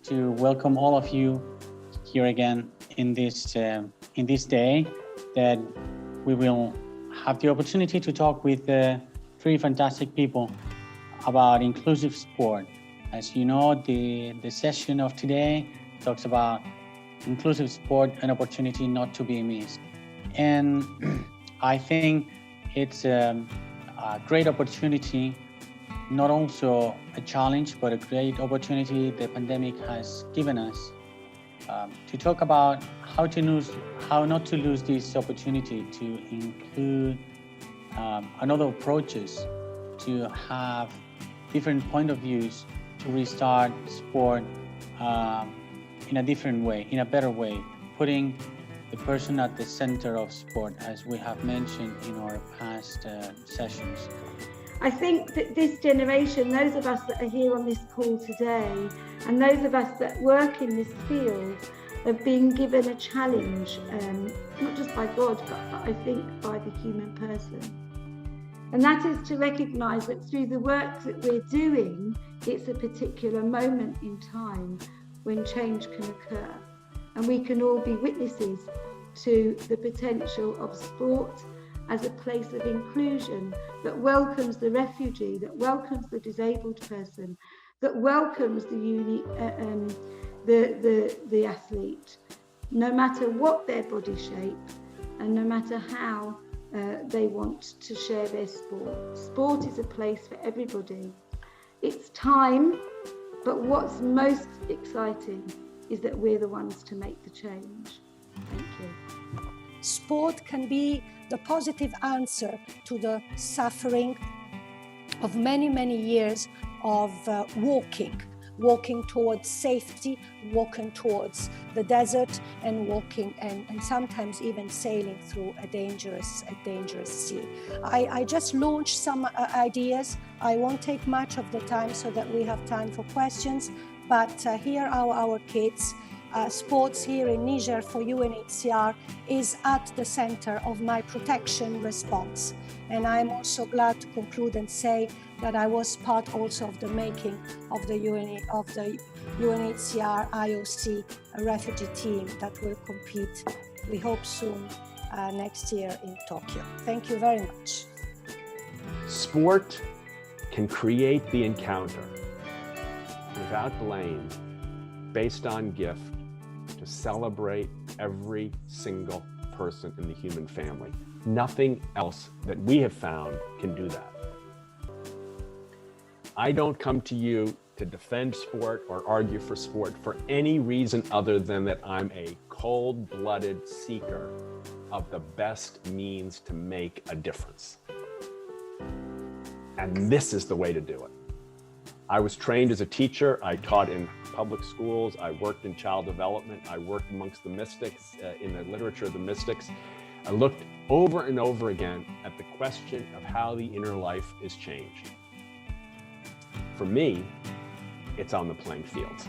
to welcome all of you here again in this day that we will have the opportunity to talk with three fantastic people about inclusive sport. As you know, the session of today talks about inclusive sport, an opportunity not to be missed. And I think it's a great opportunity, not also a challenge, but a great opportunity the pandemic has given us to talk about how not to lose this opportunity to include another approaches, to have different point of views, to restart sport in a different way, in a better way, putting the person at the center of sport, as we have mentioned in our past sessions. I think that this generation, those of us that are here on this call today, and those of us that work in this field, have been given a challenge, not just by God, but I think by the human person. And that is to recognise that through the work that we're doing, it's a particular moment in time when change can occur. And we can all be witnesses to the potential of sport as a place of inclusion that welcomes the refugee, that welcomes the disabled person, that welcomes the athlete, no matter what their body shape and no matter how they want to share their sport. Sport is a place for everybody. It's time, but what's most exciting is that we're the ones to make the change. Thank you. Sport can be the positive answer to the suffering of many, many years of walking towards safety, walking towards the desert, and walking and sometimes even sailing through a dangerous sea. I just launched some ideas. I won't take much of the time so that we have time for questions, but here are our kids. Sports here in Niger for UNHCR is at the center of my protection response. And I'm also glad to conclude and say that I was part also of the making of the UNHCR IOC refugee team that will compete, we hope soon, next year in Tokyo. Thank you very much. Sport can create the encounter without blame, based on gift, to celebrate every single person in the human family. Nothing else that we have found can do that. I don't come to you to defend sport or argue for sport for any reason other than that I'm a cold-blooded seeker of the best means to make a difference. And this is the way to do it. I was trained as a teacher. I taught in public schools. I worked in child development. I worked amongst the mystics, in the literature of the mystics. I looked over and over again at the question of how the inner life is changed. For me, it's on the playing field.